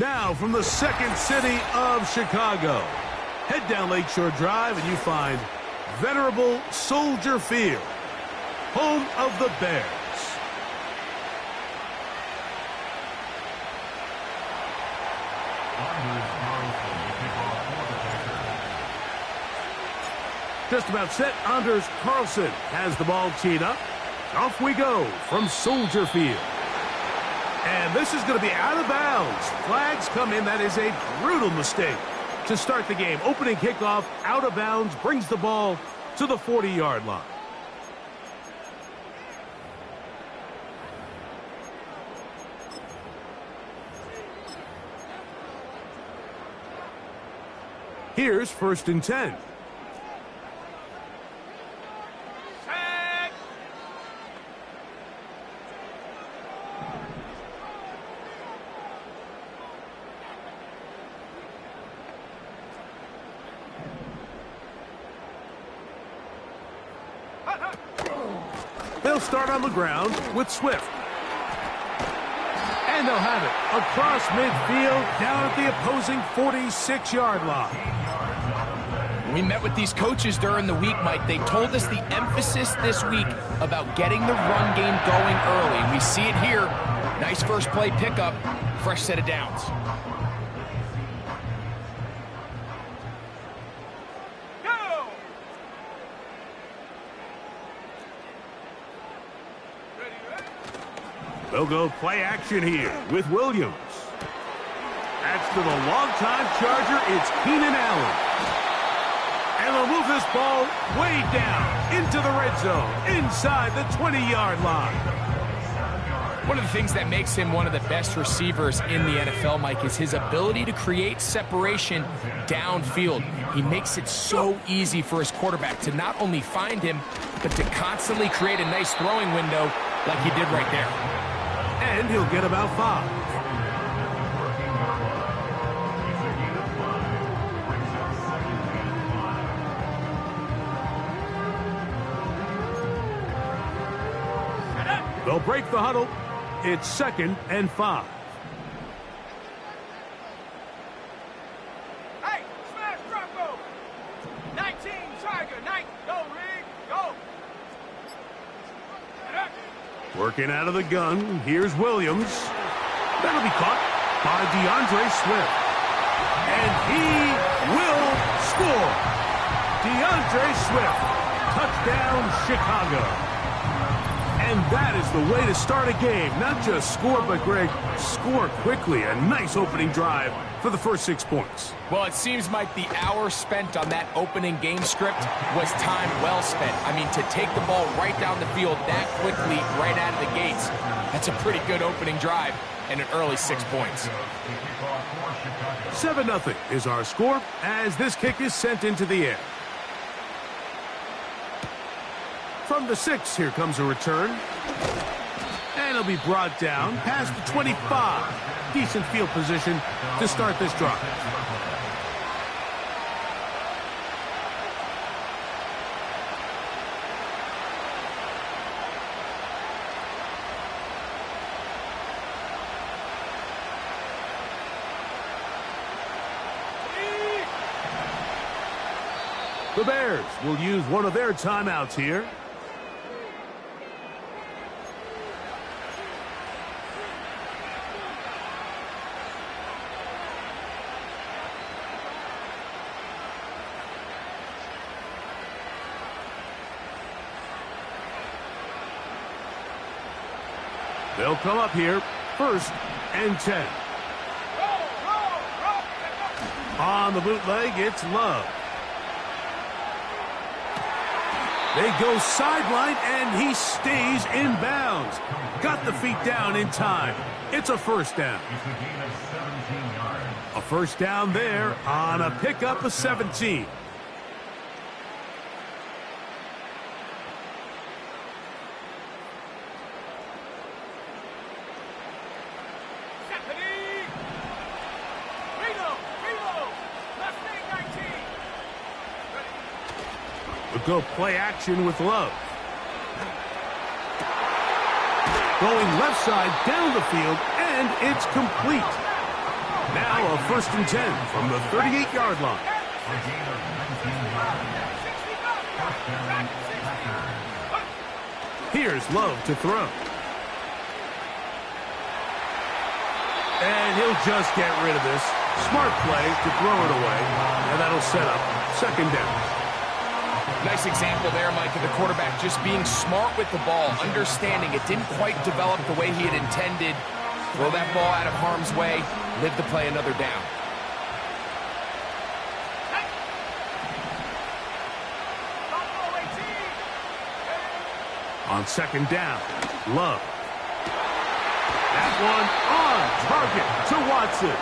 Now from the second city of Chicago, head down Lakeshore Drive and you find venerable Soldier Field, home of the Bears. Just about set. Anders Carlson has the ball teed up. Off we go from Soldier Field. And this is going to be out of bounds. Flags come in. That is a brutal mistake to start the game. Opening kickoff, out of bounds, brings the ball to the 40-yard line. Here's 1st and 10. They'll start on the ground with Swift. And they'll have it across midfield down at the opposing 46-yard line. We met with these coaches during the week, Mike. They told us the emphasis this week about getting the run game going early. We see it here. Nice first play pickup, fresh set of downs. They'll go play action here with Williams. That's to the longtime Charger. It's Keenan Allen. And they'll move this ball way down into the red zone, inside the 20-yard line. One of the things that makes him one of the best receivers in the NFL, Mike, is his ability to create separation downfield. He makes it so easy for his quarterback to not only find him, but to constantly create a nice throwing window like he did right there. And he'll get about 5. They'll break the huddle. It's 2nd and 5. Hey, smash Bronco! 19 Tiger, 9, go, Rig, go! Working out of the gun, here's Williams. That'll be caught by DeAndre Swift. And he will score. DeAndre Swift, touchdown Chicago. And that is the way to start a game. Not just score, but, Greg, score quickly. A nice opening drive for the first 6 points. Well, it seems, Mike, the hour spent on that opening game script was time well spent. I mean, to take the ball right down the field that quickly, right out of the gates, that's a pretty good opening drive and an early 6 points. 7-0 is our score as this kick is sent into the air. From the 6, here comes a return. And it'll be brought down past the 25. Decent field position to start this drive. The Bears will use one of their timeouts here. They'll come up here, 1st and 10. On the bootleg, it's Love. They go sideline, and he stays in bounds. Got the feet down in time. It's a 1st down. A 1st down there on a pickup of 17. Go play action with Love. Going left side down the field, and it's complete. Now a 1st and 10 from the 38-yard line. Here's Love to throw. And he'll just get rid of this. Smart play to throw it away. And that'll set up 2nd down. Nice example there, Mike, of the quarterback just being smart with the ball, understanding it didn't quite develop the way he had intended. Throw that ball out of harm's way, live to play another down. On 2nd down, Love. That one on target to Watson.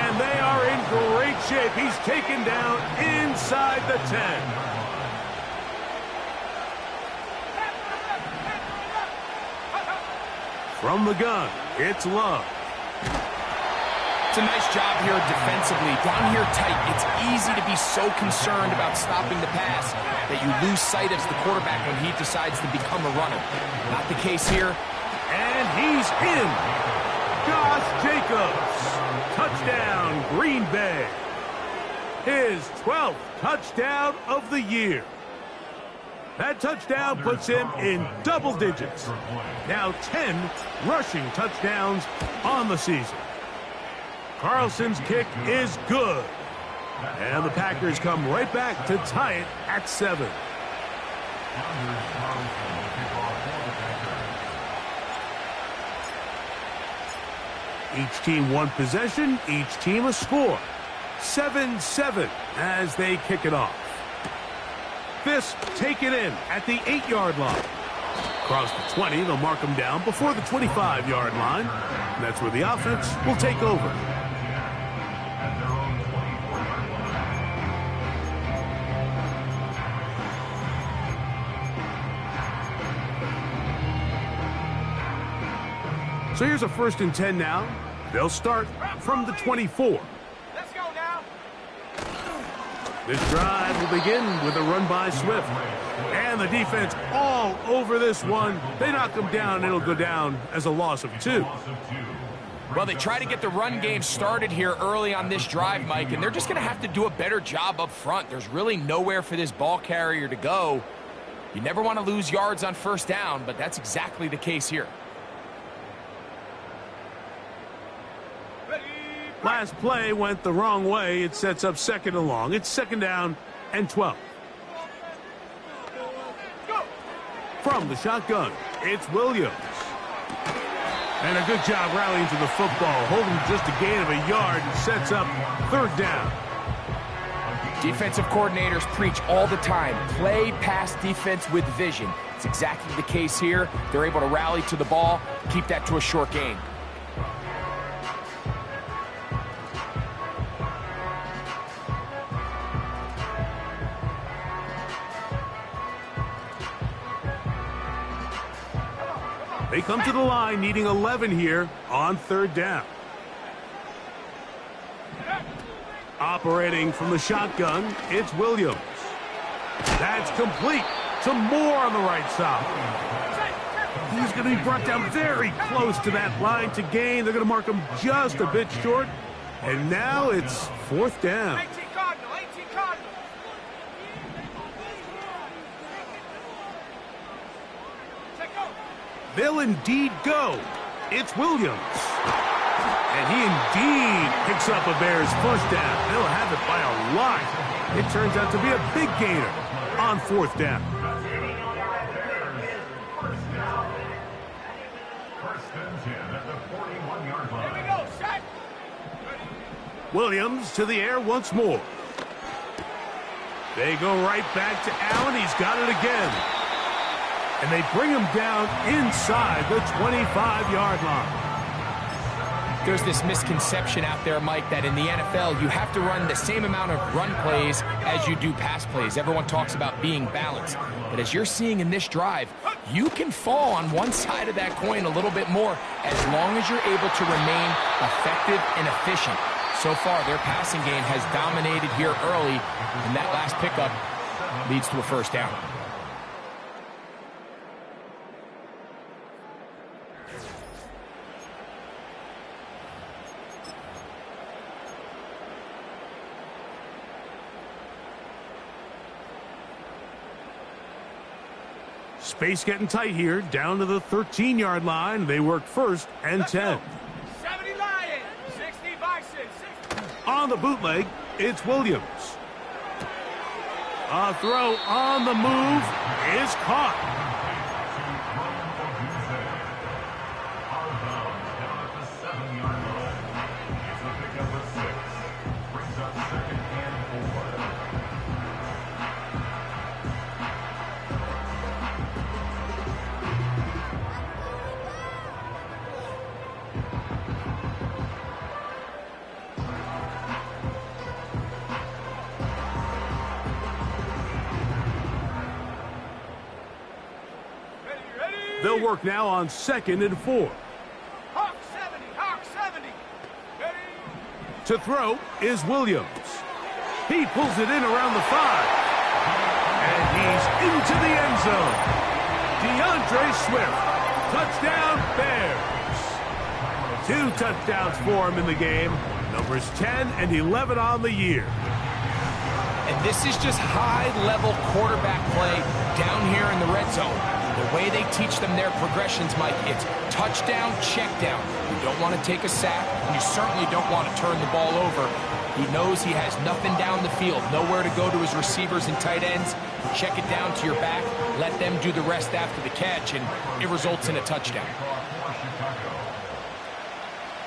And they are in great shape. He's taken down inside the 10. From the gun, it's Love. It's a nice job here defensively. Down here tight, it's easy to be so concerned about stopping the pass that you lose sight of the quarterback when he decides to become a runner. Not the case here. And he's in. Josh Jacobs. Touchdown, Green Bay. His 12th touchdown of the year. That touchdown puts him in double digits. Now 10 rushing touchdowns on the season. Carlson's kick is good. And the Packers come right back to tie it at 7. Each team one possession, each team a score. 7-7 as they kick it off. This taken in at the 8-yard line. Across the 20, they'll mark them down before the 25-yard line. And that's where the offense will take over. So here's a 1st and 10 now. They'll start from the 24. Let's go now. This drive will begin with a run by Swift. And the defense all over this one. They knock him down. It'll go down as a loss of 2. Well, they try to get the run game started here early on this drive, Mike, and they're just going to have to do a better job up front. There's really nowhere for this ball carrier to go. You never want to lose yards on 1st down, but that's exactly the case here. Last play went the wrong way. It sets up 2nd and long. It's 2nd down and 12. From the shotgun, it's Williams. And a good job rallying to the football, holding just a gain of a yard and sets up 3rd down. Defensive coordinators preach all the time, play pass defense with vision. It's exactly the case here. They're able to rally to the ball, keep that to a short gain. They come to the line needing 11 here on 3rd down. Operating from the shotgun, it's Williams. That's complete to Moore on the right side. He's going to be brought down very close to that line to gain. They're going to mark him just a bit short. And now it's 4th down. 18 Cardinal, 18 Cardinal. They'll indeed go. It's Williams. And he indeed picks up a Bears 1st down. They'll have it by a lot. It turns out to be a big gainer on 4th down. Here we go, set. Williams to the air once more. They go right back to Allen. He's got it again. And they bring him down inside the 25-yard line. There's this misconception out there, Mike, that in the NFL you have to run the same amount of run plays as you do pass plays. Everyone talks about being balanced. But as you're seeing in this drive, you can fall on one side of that coin a little bit more as long as you're able to remain effective and efficient. So far, their passing game has dominated here early, and that last pickup leads to a 1st down. Space getting tight here, down to the 13-yard line. They work first and 10. 70 Lions, 60 Bison, 60. On the bootleg, it's Williams. A throw on the move is caught. They'll work now on 2nd and 4. Hawk 70, Hawk 70. Ready? To throw is Williams. He pulls it in around the 5. And he's into the end zone. DeAndre Swift. Touchdown, Bears. 2 touchdowns for him in the game. Numbers 10 and 11 on the year. And this is just high-level quarterback play down here in the red zone. The way they teach them their progressions, Mike, it's touchdown, check down. You don't want to take a sack, and you certainly don't want to turn the ball over. He knows he has nothing down the field, nowhere to go to his receivers and tight ends. Check it down to your back, let them do the rest after the catch, and it results in a touchdown.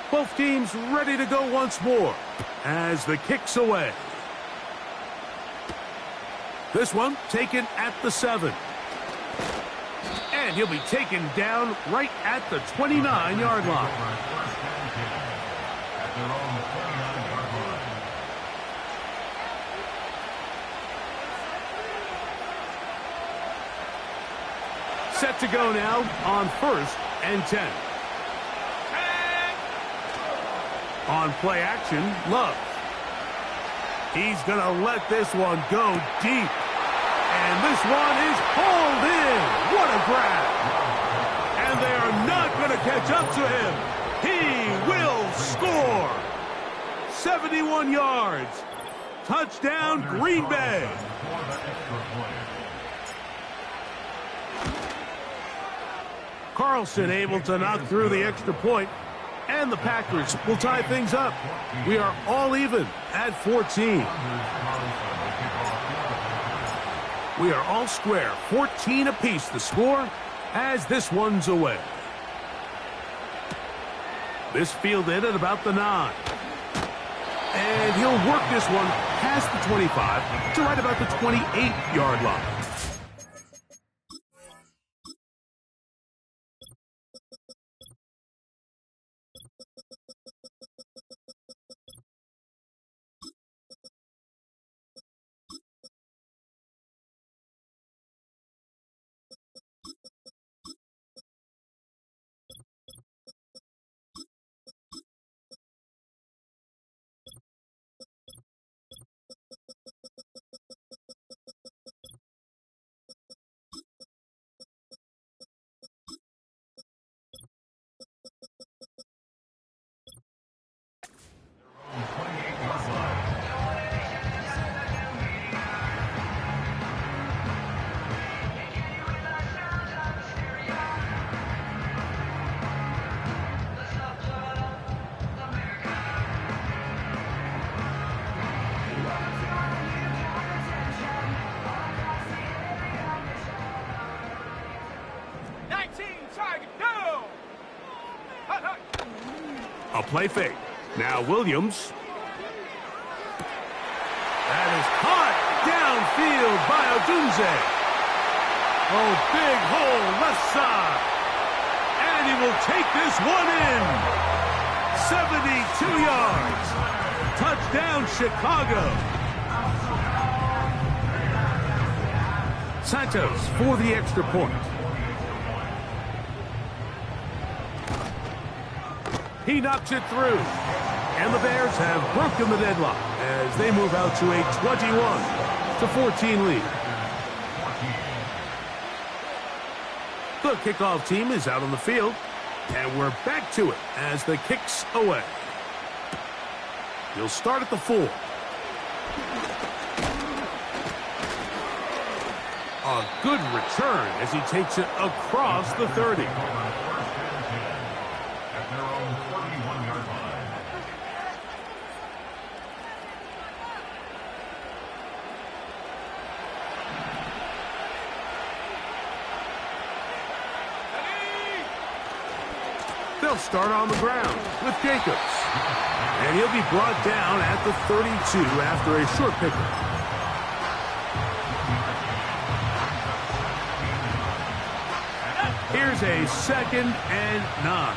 Both teams ready to go once more as the kick's away. This one taken at the 7. And he'll be taken down right at the 29-yard line. Set to go now on 1st and 10. On play action, Love. He's going to let this one go deep. And this one is hauled in. What a grab. And they are not going to catch up to him. He will score. 71 yards. Touchdown, Green Bay. Carlson able to knock through the extra point. And the Packers will tie things up. We are all even at 14. We are all square, 14 apiece the score as this one's away. This fielded at about the 9. And he'll work this one past the 25 to right about the 28-yard line. A play fake. Now Williams. That is caught downfield by Odunze. Oh, big hole left side. And he will take this one in. 72 yards. Touchdown, Chicago. Santos for the extra point. He knocks it through. And the Bears have broken the deadlock as they move out to a 21-14 lead. The kickoff team is out on the field. And we're back to it as the kick's away. He'll start at the 4. A good return as he takes it across the 30. They'll start on the ground with Jacobs. And he'll be brought down at the 32 after a short pickup. Here's a 2nd and 9.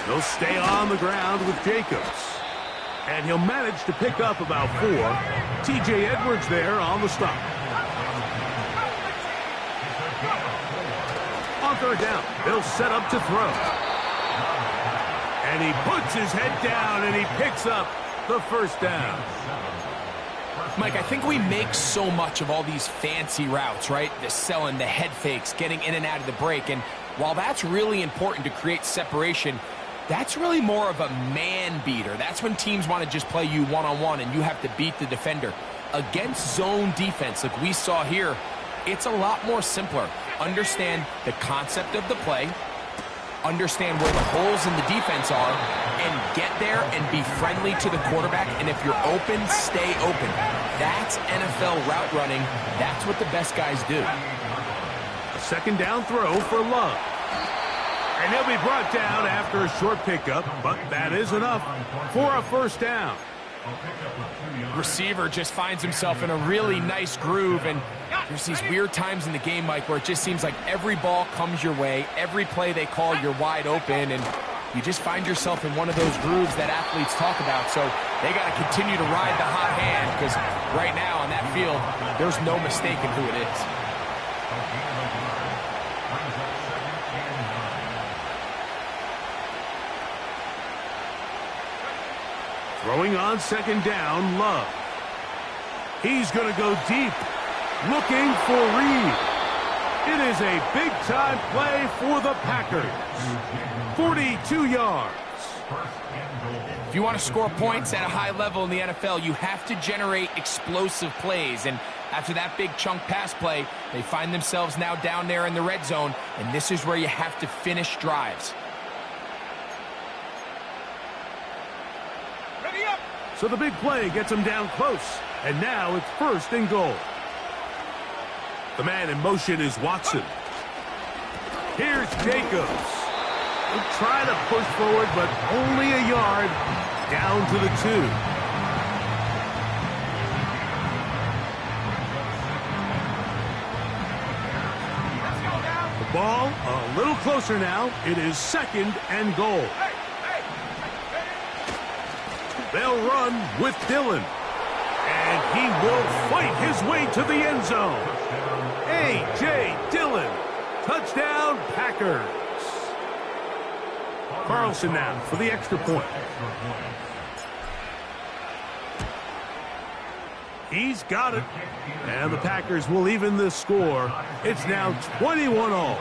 He'll stay on the ground with Jacobs. And he'll manage to pick up about 4. T.J. Edwards there on the stop. On 3rd down, they'll set up to throw. And he puts his head down and he picks up the 1st down. Mike, I think we make so much of all these fancy routes, right? The selling, the head fakes, getting in and out of the break. And while that's really important to create separation, that's really more of a man beater. That's when teams want to just play you one-on-one and you have to beat the defender. Against zone defense like we saw here, it's a lot more simpler. Understand the concept of the play, understand where the holes in the defense are, and get there and be friendly to the quarterback. And if you're open, stay open. That's NFL route running. That's what the best guys do. A 2nd down throw for Love. And he'll be brought down after a short pickup, but that is enough for a 1st down. Receiver just finds himself in a really nice groove, and there's these weird times in the game, Mike, where it just seems like every ball comes your way, every play they call, you're wide open, and you just find yourself in one of those grooves that athletes talk about. So they got to continue to ride the hot hand, because right now on that field, there's no mistaking who it is. Throwing on 2nd down, Love. He's going to go deep, looking for Reed. It is a big-time play for the Packers. 42 yards. If you want to score points at a high level in the NFL, you have to generate explosive plays. And after that big chunk pass play, they find themselves now down there in the red zone, and this is where you have to finish drives. So the big play gets him down close, and now it's 1st and goal. The man in motion is Watson. Here's Jacobs. He'll try to push forward, but only a yard down to the 2. The ball a little closer now. It is 2nd and goal. They'll run with Dillon. And he will fight his way to the end zone. A.J. Dillon. Touchdown, Packers. Carlson now for the extra point. He's got it. And the Packers will even the score. It's now 21-all.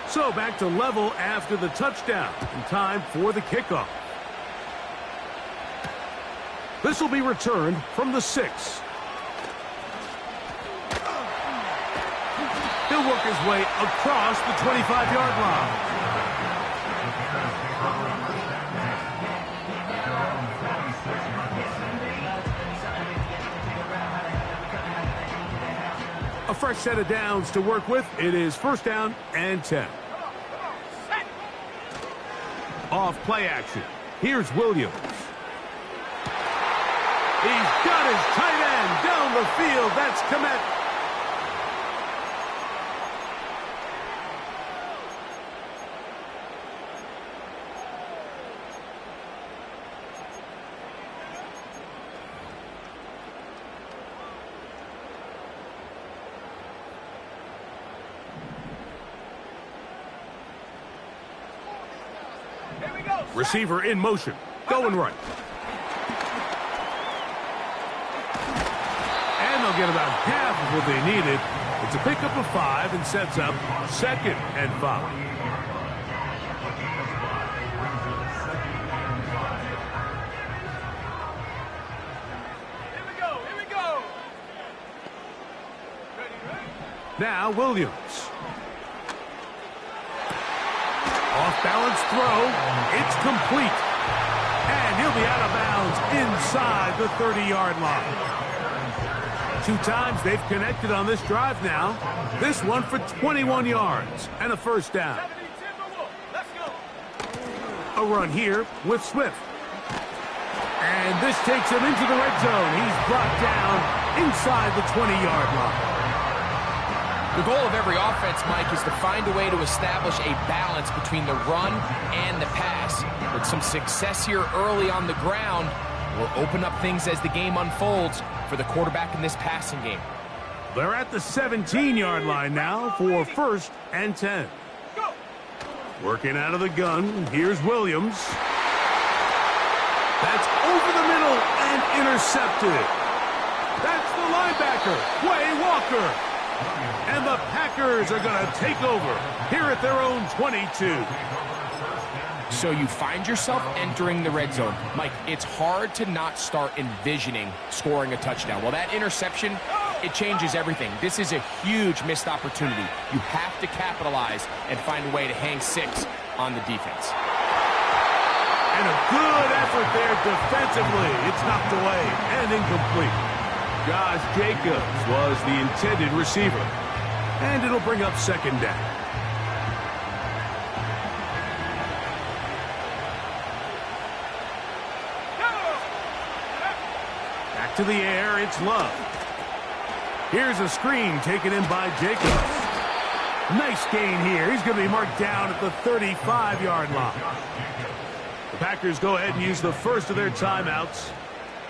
So back to level after the touchdown. And time for the kickoff. This will be returned from the 6. He'll work his way across the 25-yard line. A fresh set of downs to work with. It is 1st down and 10. Off play action. Here's Williams. He's got his tight end down the field. That's Comegetchasome. Receiver in motion. Going right. And they'll get about half of what they needed. It's a pickup of 5 and sets up 2nd and 5. Now Williams. Off-balance throw. It's complete. And he'll be out of bounds inside the 30-yard line. 2 times they've connected on this drive now. This one for 21 yards and a first down. A run here with Swift. And this takes him into the red zone. He's brought down inside the 20-yard line. The goal of every offense, Mike, is to find a way to establish a balance between the run and the pass. With some success here early on the ground, will open up things as the game unfolds for the quarterback in this passing game. They're at the 17-yard line now for 1st and 10. Working out of the gun, here's Williams. That's over the middle and intercepted. That's the linebacker, Quay Walker. And the Packers are going to take over here at their own 22. So you find yourself entering the red zone. Mike, it's hard to not start envisioning scoring a touchdown. Well, that interception, it changes everything. This is a huge missed opportunity. You have to capitalize and find a way to hang 6 on the defense. And a good effort there defensively. It's knocked away and incomplete. Josh Jacobs was the intended receiver. And it'll bring up 2nd down. Back to the air, it's Love. Here's a screen taken in by Jacobs. Nice gain here. He's going to be marked down at the 35-yard line. The Packers go ahead and use the first of their timeouts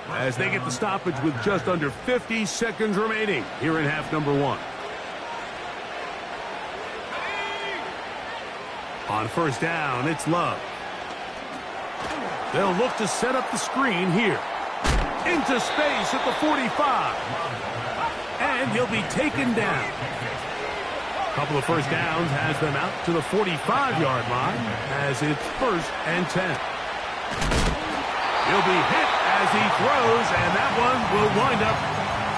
as they get the stoppage with just under 50 seconds remaining here in half number 1. On 1st down, it's Love. They'll look to set up the screen here. Into space at the 45. And he'll be taken down. A couple of first downs has them out to the 45-yard line as it's 1st and 10. He'll be hit as he throws, and that one will wind up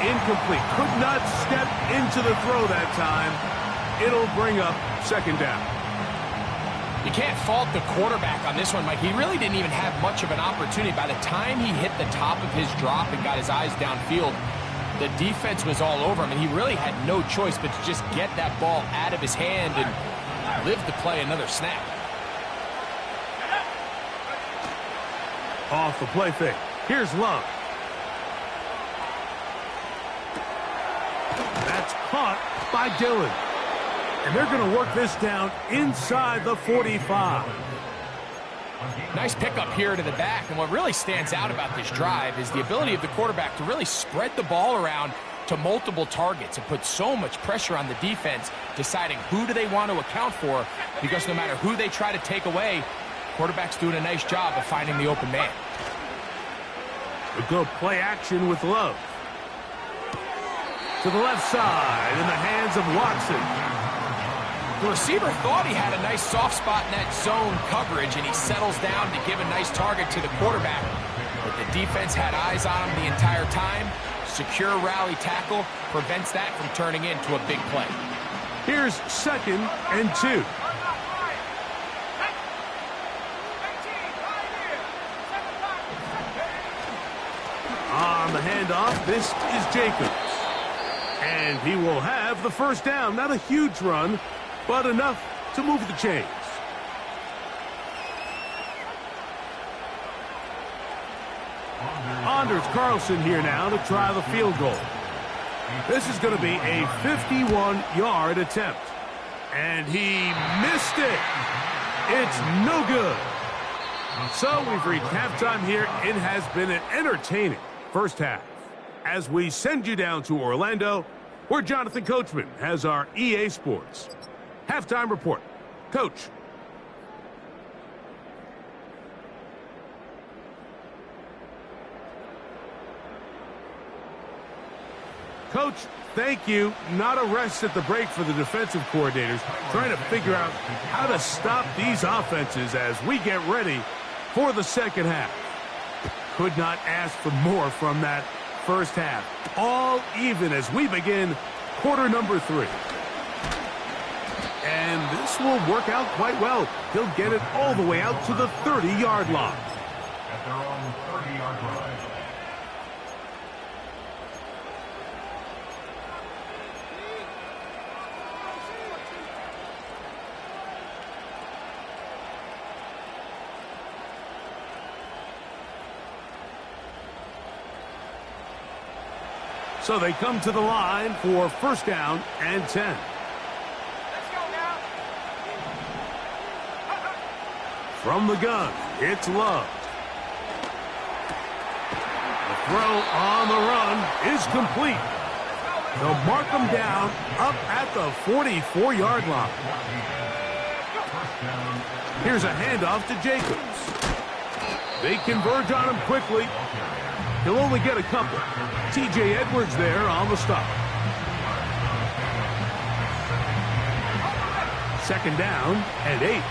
incomplete. Could not step into the throw that time. It'll bring up 2nd down. You can't fault the quarterback on this one, Mike. He really didn't even have much of an opportunity. By the time he hit the top of his drop and got his eyes downfield, the defense was all over him, and he really had no choice but to just get that ball out of his hand and live to play another snap. Off the play fake. Here's Love. That's caught by Dillon. And they're going to work this down inside the 45. Nice pickup here to the back, and what really stands out about this drive is the ability of the quarterback to really spread the ball around to multiple targets and put so much pressure on the defense, deciding who do they want to account for, because no matter who they try to take away, quarterback's doing a nice job of finding the open man. A good play action with Love. To the left side in the hands of Watson. The receiver thought he had a nice soft spot in that zone coverage, and he settles down to give a nice target to the quarterback. But the defense had eyes on him the entire time. Secure rally tackle prevents that from turning into a big play. Here's 2nd and 2. On the handoff, this is Jacobs. And he will have the 1st down. Not a huge run, but enough to move the chains. Anders Carlson here now to try the field goal. This is going to be a 51-yard attempt. And he missed it. It's no good. So we've reached halftime here. It has been an entertaining first half. As we send you down to Orlando, where Jonathan Coachman has our EA Sports halftime report. Coach. Coach, thank you. Not a rest at the break for the defensive coordinators, trying to figure out how to stop these offenses as we get ready for the second half. Could not ask for more from that first half. All even as we begin quarter number 3. this will work out quite well. He'll get it all the way out to the 30-yard line. At their own 30-yard line. So they come to the line for first down and 10. Let's go now. From the gun, it's Love. The throw on the run is complete. They'll mark them down up at the 44-yard line. Here's a handoff to Jacobs. They converge on him quickly. He'll only get a couple. T.J. Edwards there on the stop. Second down and 8.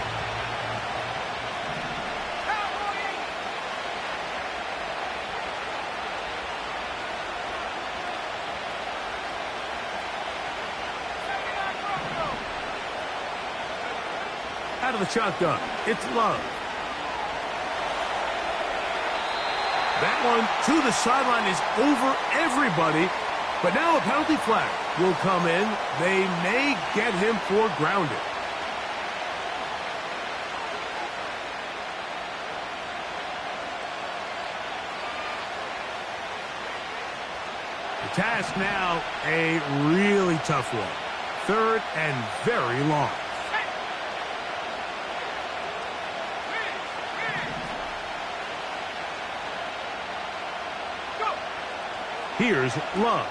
Out of the shotgun, it's Love. That one to the sideline is over everybody, but now a penalty flag will come in. They may get him for grounded. The task now, a really tough one. Third and very long. Here's Love.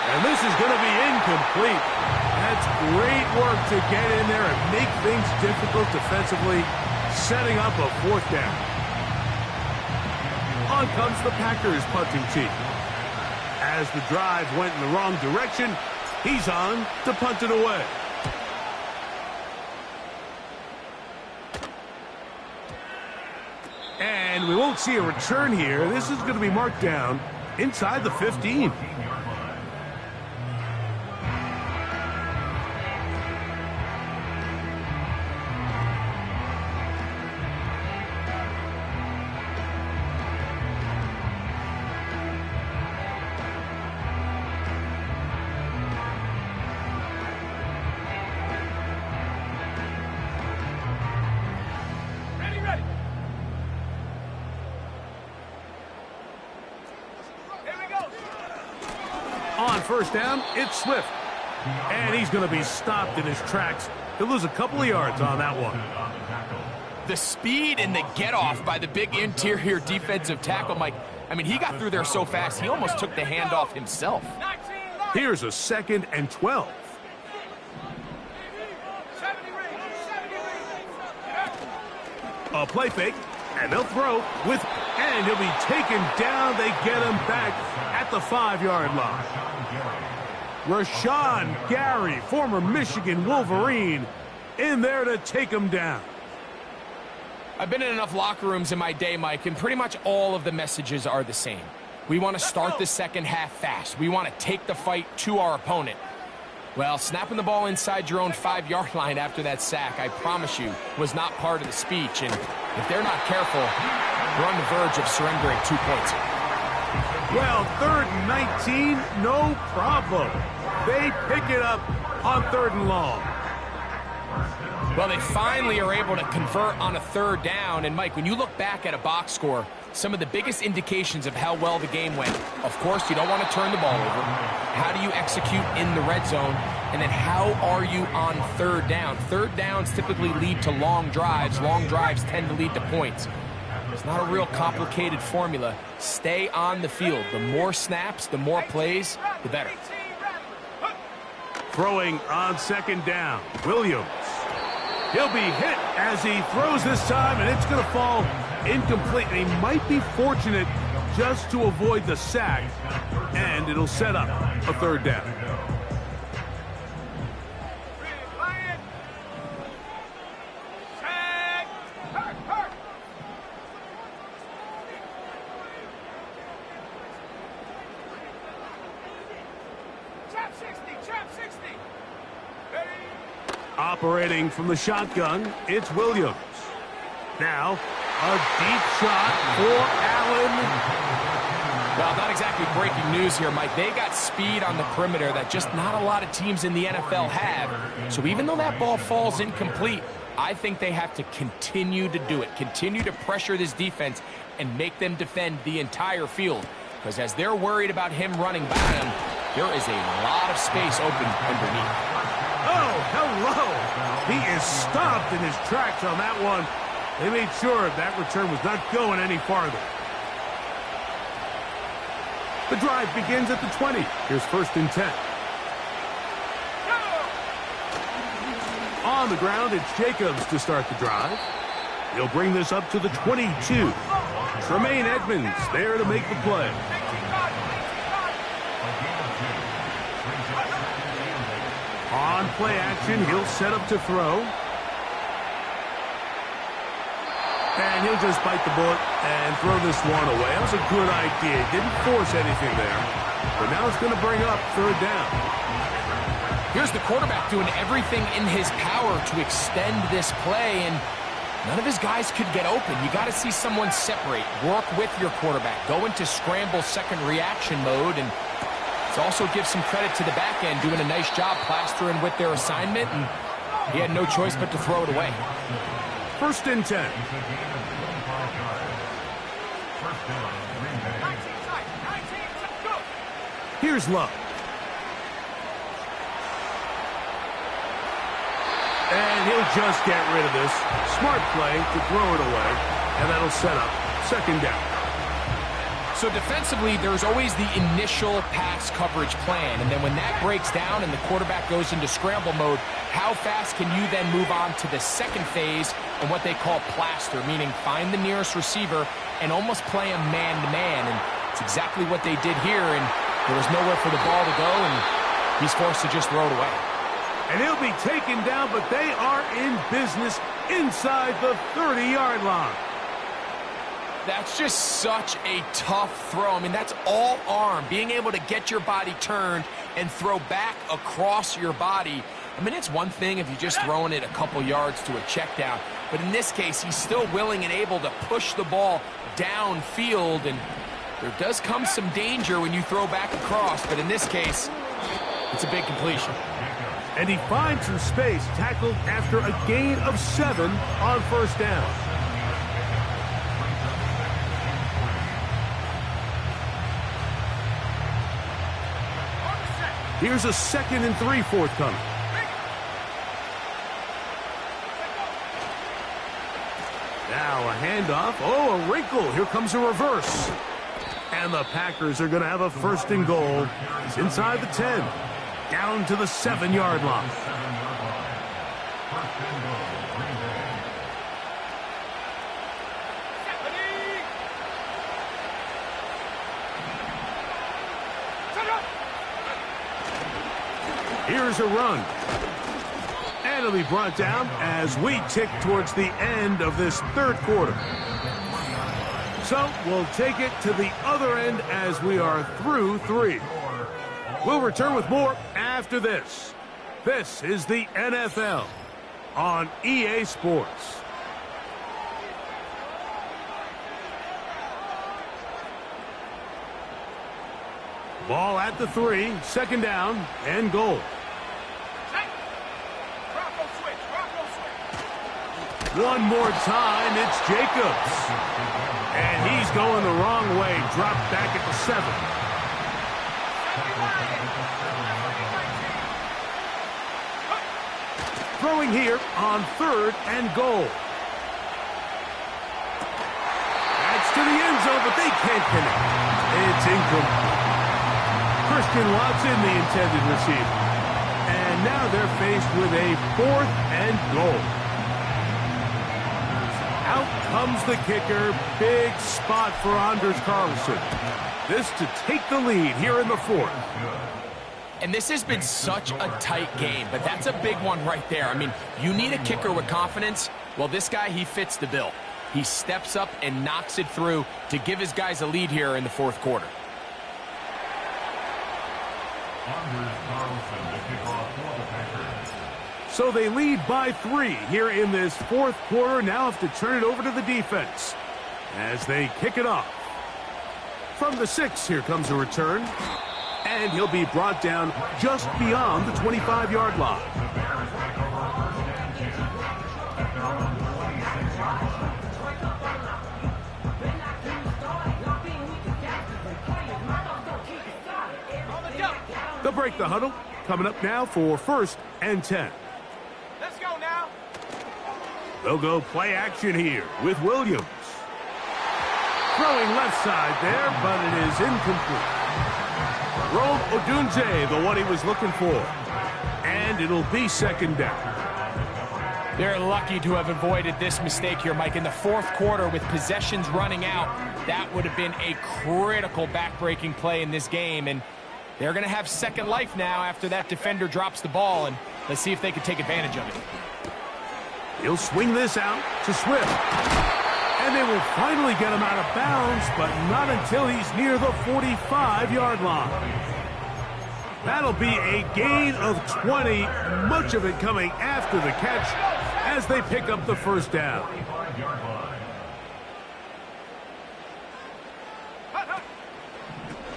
And this is going to be incomplete. That's great work to get in there and make things difficult defensively, setting up a fourth down. On comes the Packers punting team. As the drive went in the wrong direction, he's on to punt it away. And we won't see a return here. This is going to be marked down inside the 15. On first down, it's Swift. And he's going to be stopped in his tracks. He'll lose a couple of yards on that one. The speed and the get-off by the big interior defensive tackle, Mike. I mean, he got through there so fast, he almost took the handoff himself. Here's a 2nd and 12. A play fake, and they'll throw and he'll be taken down. They get him back at the 5-yard line. Rashawn Gary, former Michigan Wolverine, in there to take him down. I've been in enough locker rooms in my day, Mike, and pretty much all of the messages are the same. We want to start the second half fast. We want to take the fight to our opponent. Well, snapping the ball inside your own 5-yard line after that sack, I promise you, was not part of the speech. And if they're not careful, we're on the verge of surrendering 2 points. Well, 3rd and 19, no problem. They pick it up on 3rd and long. Well, they finally are able to convert on a 3rd down. And, Mike, when you look back at a box score, some of the biggest indications of how well the game went, of course, you don't want to turn the ball over. How do you execute in the red zone? And then how are you on 3rd down? 3rd downs typically lead to long drives. Long drives tend to lead to points. It's not a real complicated formula. Stay on the field. The more snaps, the more plays, the better. Throwing on 2nd down, Williams. He'll be hit as he throws this time, and it's going to fall incomplete. And he might be fortunate just to avoid the sack, and it'll set up a 3rd down. Trap 60. Ready? Operating from the shotgun, it's Williams. Now, a deep shot for Allen. Well, not exactly breaking news here, Mike. They got speed on the perimeter that just not a lot of teams in the NFL have. So even though that ball falls incomplete, I think they have to continue to do it, continue to pressure this defense and make them defend the entire field. Because as they're worried about him running by them, there is a lot of space open underneath. Oh, hello! He is stopped in his tracks on that one. They made sure that return was not going any farther. The drive begins at the 20. Here's 1st and 10. On the ground, it's Jacobs to start the drive. He'll bring this up to the 22. Tremaine Edmonds there to make the play. On play action, he'll set up to throw. And he'll just bite the bullet and throw this one away. That was a good idea. Didn't force anything there. But now it's going to bring up 3rd down. Here's the quarterback doing everything in his power to extend this play, and none of his guys could get open. You got to see someone separate, work with your quarterback, go into scramble second reaction mode, and it also gives some credit to the back end doing a nice job plastering with their assignment, and he had no choice but to throw it away. 1st and 10. 19 tight. 19 tight. Go. Here's Love. And he'll just get rid of this. Smart play to throw it away. And that'll set up 2nd down. So defensively, there's always the initial pass coverage plan. And then when that breaks down and the quarterback goes into scramble mode, how fast can you then move on to the second phase and what they call plaster, meaning find the nearest receiver and almost play him man-to-man. And it's exactly what they did here, and there was nowhere for the ball to go, and he's forced to just throw it away. And he'll be taken down, but they are in business inside the 30-yard line. That's just such a tough throw. I mean, that's all arm. Being able to get your body turned and throw back across your body. I mean, it's one thing if you're just throwing it a couple yards to a check down. But in this case, he's still willing and able to push the ball downfield. And there does come some danger when you throw back across. But in this case, it's a big completion. And he finds some space, tackled after a gain of 7 on 1st down. Here's a 2nd and 3 forthcoming. Now a handoff. Oh, a wrinkle. Here comes a reverse. And the Packers are going to have a 1st and goal. It's inside the 10. Down to the 7-yard line. Here's a run. And it'll be brought down as we tick towards the end of this 3rd quarter. So we'll take it to the other end as we are through 3. We'll return with more after this. This is the NFL on EA Sports. Ball at the 3, 2nd down, and goal. One more time, it's Jacobs. And he's going the wrong way, dropped back at the 7. Throwing here on 3rd and goal. That's to the end zone, but they can't connect. It's incomplete. Christian Watson, the intended receiver. And now they're faced with a 4th and goal. Out comes the kicker. Big spot for Anders Carlson. This to take the lead here in the 4th. And this has been such a tight game, but that's a big one right there. I mean, you need a kicker with confidence. Well, this guy, he fits the bill. He steps up and knocks it through to give his guys a lead here in the 4th quarter. So they lead by 3 here in this fourth quarter. Now have to turn it over to the defense as they kick it off. From the 6, here comes a return. And he'll be brought down just beyond the 25-yard line. They'll break the huddle. Coming up now for 1st and 10. Let's go now. They'll go play action here with Williams. Throwing left side there, but it is incomplete. Rome Odunze, the one he was looking for. And it'll be 2nd down. They're lucky to have avoided this mistake here, Mike. In the fourth quarter, with possessions running out, that would have been a critical back-breaking play in this game. And they're going to have second life now after that defender drops the ball. And let's see if they can take advantage of it. He'll swing this out to Swift. And they will finally get him out of bounds, but not until he's near the 45-yard line. That'll be a gain of 20, much of it coming after the catch as they pick up the 1st down.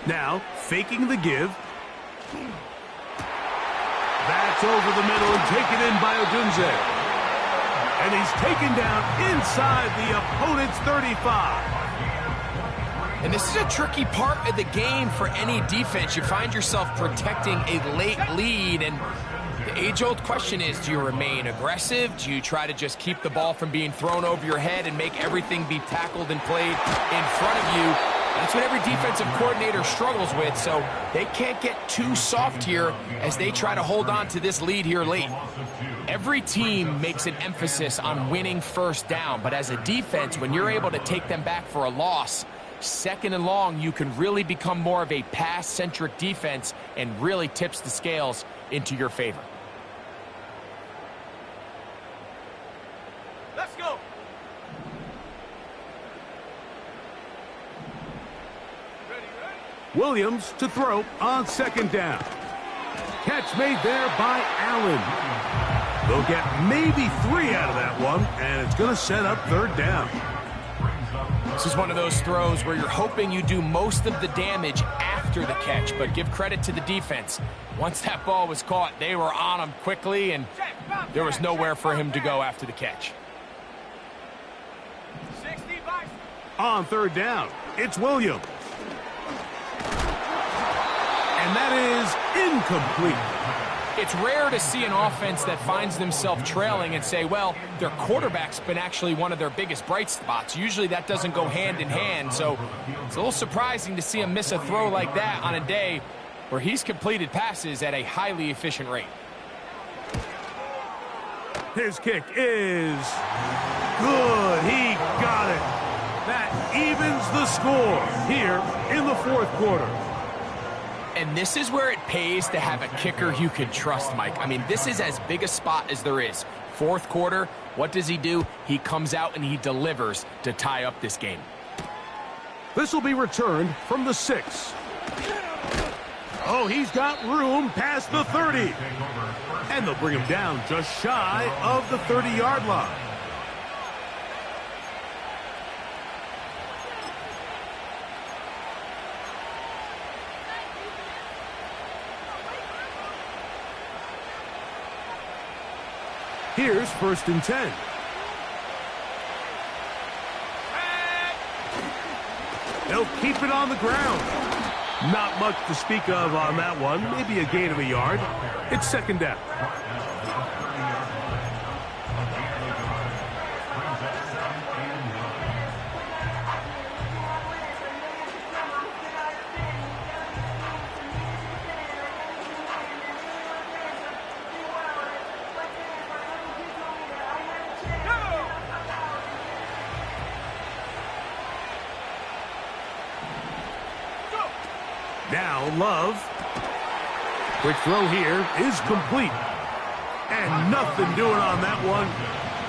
Now, faking the give. That's over the middle and taken in by Odunze. And he's taken down inside the opponent's 35. And this is a tricky part of the game for any defense. You find yourself protecting a late lead, and the age-old question is, do you remain aggressive? Do you try to just keep the ball from being thrown over your head and make everything be tackled and played in front of you? That's what every defensive coordinator struggles with, so they can't get too soft here as they try to hold on to this lead here late. Every team makes an emphasis on winning 1st down, but as a defense, when you're able to take them back for a loss, 2nd and long, you can really become more of a pass-centric defense and really tips the scales into your favor. Let's go. Williams to throw on 2nd down. Catch made there by Allen. They'll get maybe 3 out of that one, and it's going to set up 3rd down. This is one of those throws where you're hoping you do most of the damage after the catch, but give credit to the defense. Once that ball was caught, they were on him quickly, and there was nowhere for him to go after the catch. On 3rd down, it's Williams. And that is incomplete. It's rare to see an offense that finds themselves trailing and say, well, their quarterback's been actually one of their biggest bright spots. Usually that doesn't go hand in hand, so it's a little surprising to see him miss a throw like that on a day where he's completed passes at a highly efficient rate. His kick is good. He got it. That evens the score here in the 4th quarter. And this is where it pays to have a kicker you can trust, Mike. I mean, this is as big a spot as there is. 4th quarter, what does he do? He comes out and he delivers to tie up this game. This will be returned from the 6. Oh, he's got room past the 30. And they'll bring him down just shy of the 30-yard line. Here's 1st and 10. They'll keep it on the ground. Not much to speak of on that one. Maybe a gain of a yard. It's 2nd down. Now Love. Quick throw here is complete. And nothing doing on that one.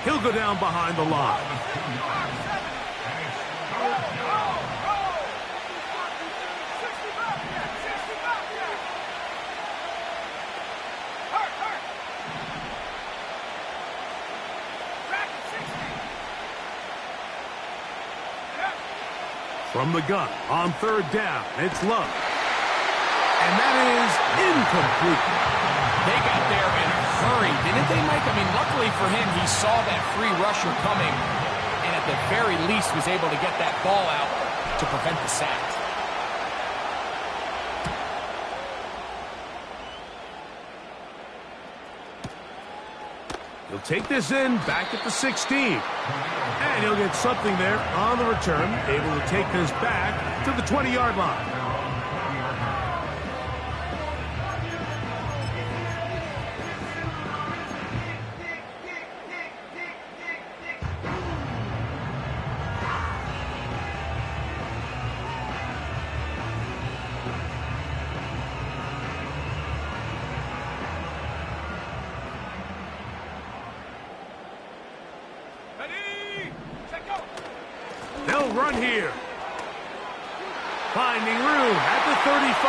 He'll go down behind the line. From the gun on third down, it's Love. And that is incomplete. They got there in a hurry, didn't they, Mike? I mean, luckily for him, he saw that free rusher coming, and at the very least was able to get that ball out to prevent the sack. He'll take this in back at the 16. And he'll get something there on the return, able to take this back to the 20-yard line. They'll run here. Finding room at the 35.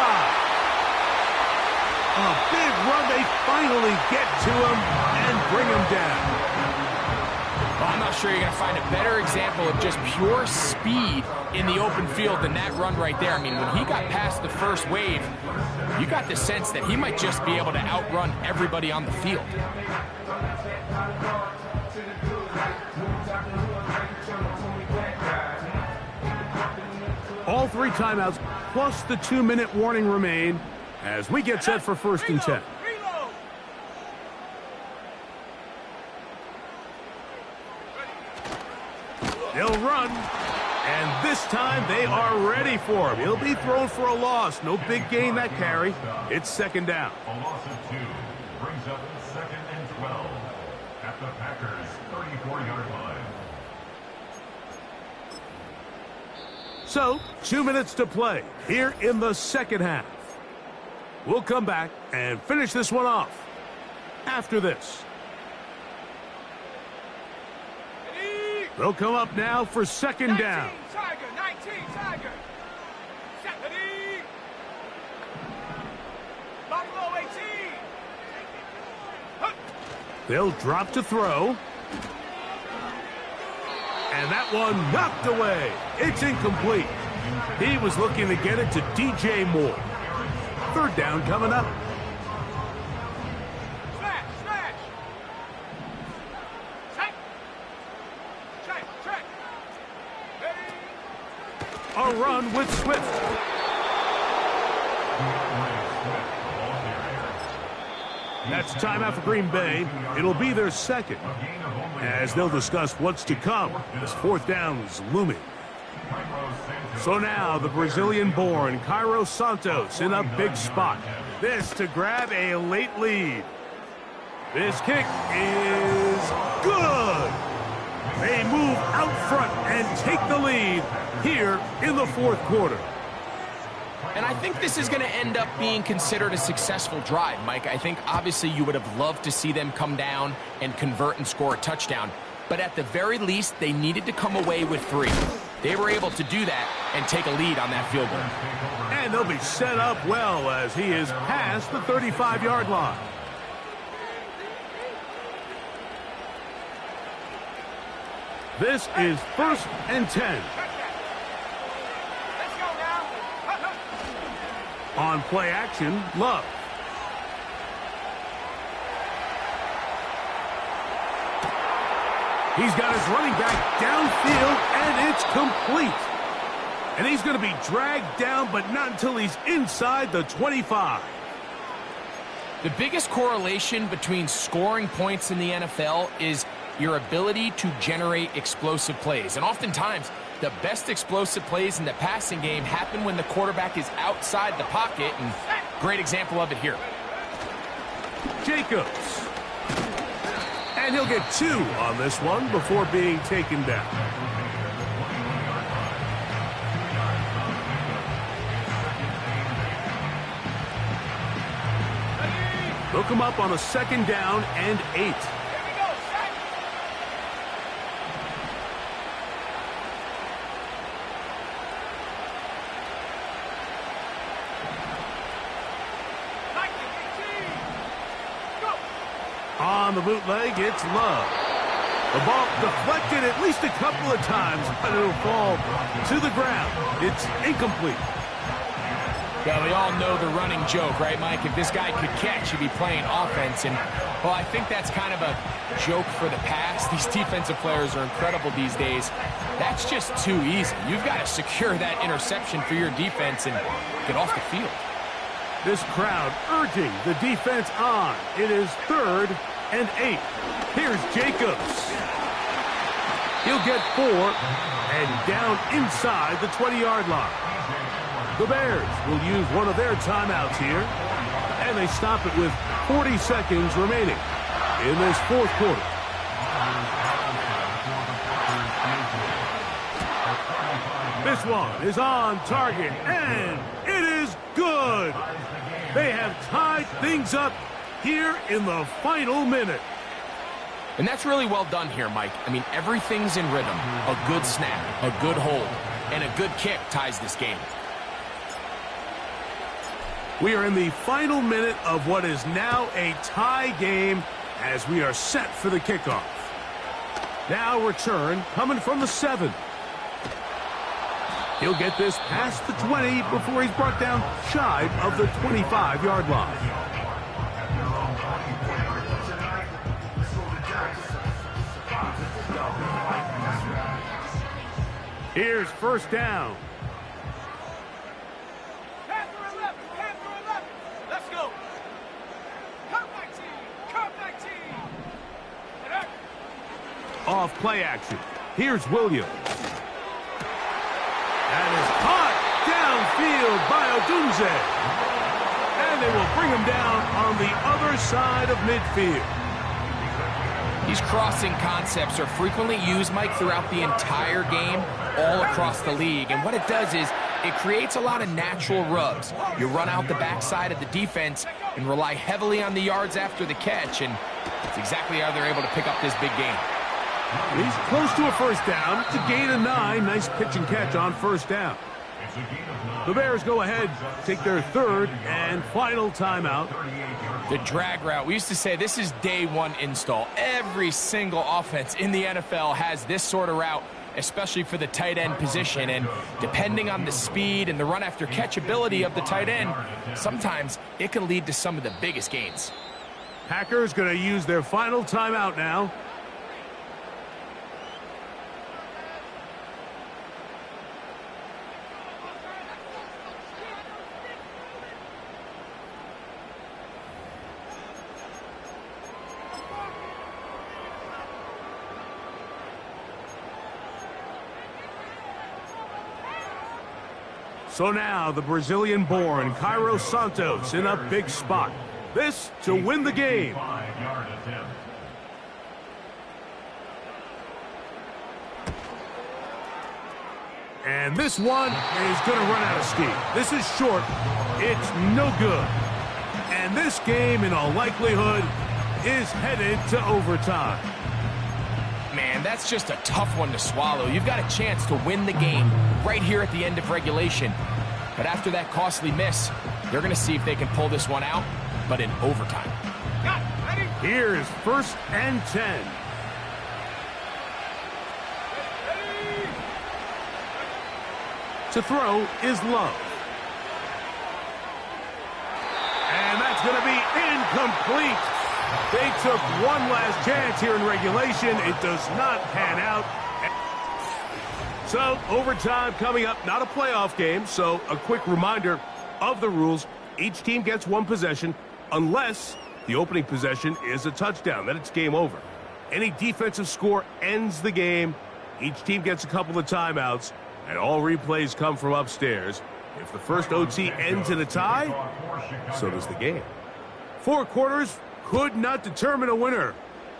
A big run. They finally get to him and bring him down. Well, I'm not sure you're going to find a better example of just pure speed in the open field than that run right there. I mean, when he got past the first wave, you got the sense that he might just be able to outrun everybody on the field. All 3 timeouts plus the 2-minute warning remain as we get set for 1st and 10. They'll run, and this time they are ready for him. He'll be thrown for a loss. No big gain that carry. It's 2nd down. A loss of 2 brings up 2nd and 12 at the Packers' 34-yard line. So, 2 minutes to play here in the 2nd half. We'll come back and finish this one off after this. They'll come up now for 2nd down. 19 Tiger, 19 Tiger. Stephanie. Buffalo 18. They'll drop to throw. And that one knocked away. It's incomplete. He was looking to get it to DJ Moore. 3rd down coming up. Smash, smash. Check. A run with Swift. That's timeout for Green Bay. It'll be their 2nd, as they'll discuss what's to come as 4th down is looming. So now the Brazilian-born Cairo Santos in a big spot. This to grab a late lead. This kick is good. They move out front and take the lead here in the 4th quarter. And I think this is going to end up being considered a successful drive, Mike. I think obviously you would have loved to see them come down and convert and score a touchdown. But at the very least, they needed to come away with 3. They were able to do that and take a lead on that field goal. And they'll be set up well as he is past the 35-yard line. This is 1st and 10. Let's go now. On play action, Love. He's got his running back downfield, and it's complete. And he's going to be dragged down, but not until he's inside the 25. The biggest correlation between scoring points in the NFL is your ability to generate explosive plays. And oftentimes, the best explosive plays in the passing game happen when the quarterback is outside the pocket, and great example of it here. Jacobs. And he'll get 2 on this one before being taken down. They'll come up on a 2nd down and 8. On the bootleg, it's Love. The ball deflected at least a couple of times, but it'll fall to the ground. It's incomplete. Yeah, we all know the running joke, right, Mike? If this guy could catch, he'd be playing offense. And, well, I think that's kind of a joke for the past. These defensive players are incredible these days. That's just too easy. You've got to secure that interception for your defense and get off the field. This crowd urging the defense on. It is 3rd and 8. Here's Jacobs. He'll get 4 and down inside the 20-yard line. The Bears will use one of their timeouts here, and they stop it with 40 seconds remaining in this 4th quarter. This one is on target, and it is good. They have tied things up here in the final minute. And that's really well done here, Mike. I mean, everything's in rhythm. A good snap, a good hold, and a good kick ties this game. We are in the final minute of what is now a tie game as we are set for the kickoff. Now return coming from the 7. He'll get this past the 20 before he's brought down shy of the 25-yard line. Here's 1st down. Off play action. Here's Williams. And is caught downfield by Odunze. And they will bring him down on the other side of midfield. These crossing concepts are frequently used, Mike, throughout the entire game, all across the league. And what it does is it creates a lot of natural rubs. You run out the backside of the defense and rely heavily on the yards after the catch. And that's exactly how they're able to pick up this big game. He's close to a 1st down. It's a gain of 9. Nice pitch and catch on 1st down. The Bears go ahead, take their 3rd and final timeout. The drag route. We used to say this is day 1 install. Every single offense in the NFL has this sort of route, especially for the tight end position. And depending on the speed and the run after catch ability of the tight end, sometimes it can lead to some of the biggest gains. Packers going to use their final timeout now. So now the Brazilian-born Cairo Santos in a big spot. This to win the game. And this one is going to run out of steam. This is short. It's no good. And this game, in all likelihood, is headed to overtime. Man, that's just a tough one to swallow. You've got a chance to win the game right here at the end of regulation. But after that costly miss, they're going to see if they can pull this one out, but in overtime. Here's 1st and 10. To throw is Love. And that's going to be incomplete. They took one last chance here in regulation. It does not pan out. So, overtime coming up. Not a playoff game, so a quick reminder of the rules. Each team gets one possession unless the opening possession is a touchdown. Then it's game over. Any defensive score ends the game. Each team gets a couple of timeouts, and all replays come from upstairs. If the first OT ends in a tie, so does the game. 4 quarters could not determine a winner.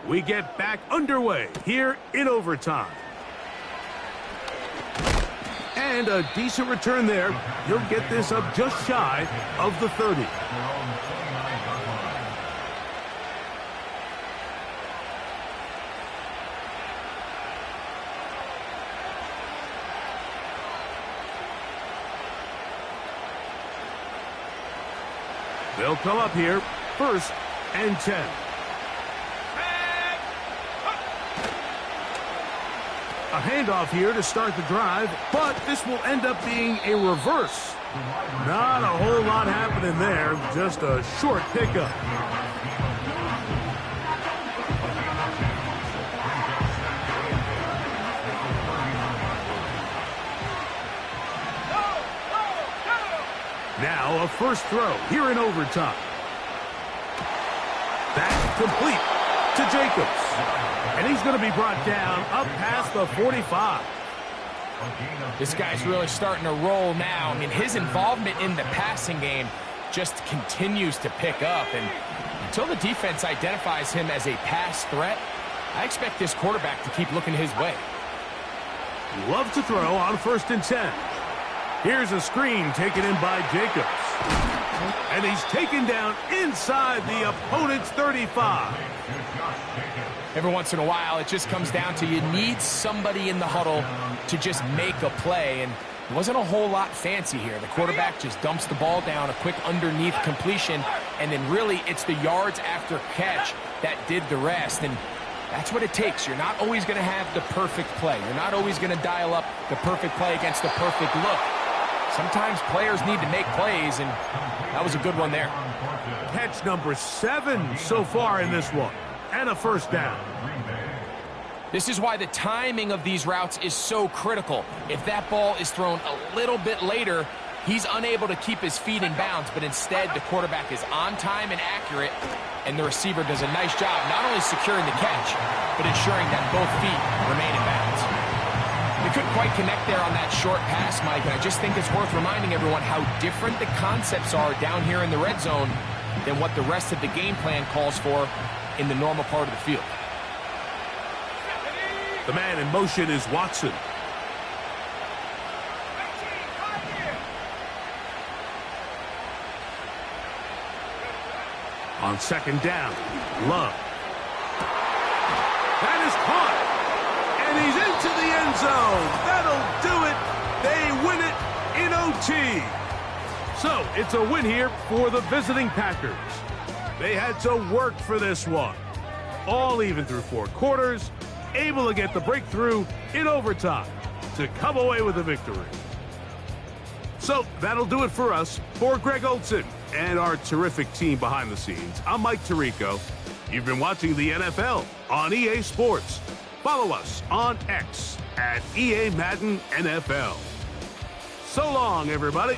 We get back underway here in overtime. And a decent return there. He'll get this up just shy of the 30. They'll come up here, 1st and 10. A handoff here to start the drive, but this will end up being a reverse. Not a whole lot happening there, just a short pickup. Now a first throw here in overtime. That's complete to Jacobs. And he's going to be brought down up past the 45. This guy's really starting to roll now. I mean, his involvement in the passing game just continues to pick up. And until the defense identifies him as a pass threat, I expect this quarterback to keep looking his way. Love to throw on 1st and 10. Here's a screen taken in by Jacobs. And he's taken down inside the opponent's 35. Every once in a while, it just comes down to you need somebody in the huddle to just make a play. And it wasn't a whole lot fancy here. The quarterback just dumps the ball down, a quick underneath completion, and then really it's the yards after catch that did the rest. And that's what it takes. You're not always going to have the perfect play. You're not always going to dial up the perfect play against the perfect look. Sometimes players need to make plays, and that was a good one there. Catch number 7 so far in this one, and a first down. This is why the timing of these routes is so critical. If that ball is thrown a little bit later, he's unable to keep his feet in bounds, but instead the quarterback is on time and accurate, and the receiver does a nice job not only securing the catch, but ensuring that both feet remain in bounds. They couldn't quite connect there on that short pass, Mike, and I just think it's worth reminding everyone how different the concepts are down here in the red zone than what the rest of the game plan calls for in the normal part of the field. The man in motion is Watson. On 2nd down, Love. That is caught. And he's into the end zone. That'll do it. They win it in OT. So it's a win here for the visiting Packers. They had to work for this one. All even through 4 quarters, able to get the breakthrough in overtime to come away with a victory. So that'll do it for us. For Greg Olson and our terrific team behind the scenes, I'm Mike Tirico. You've been watching the NFL on EA Sports. Follow us on X at EA Madden NFL. So long, everybody.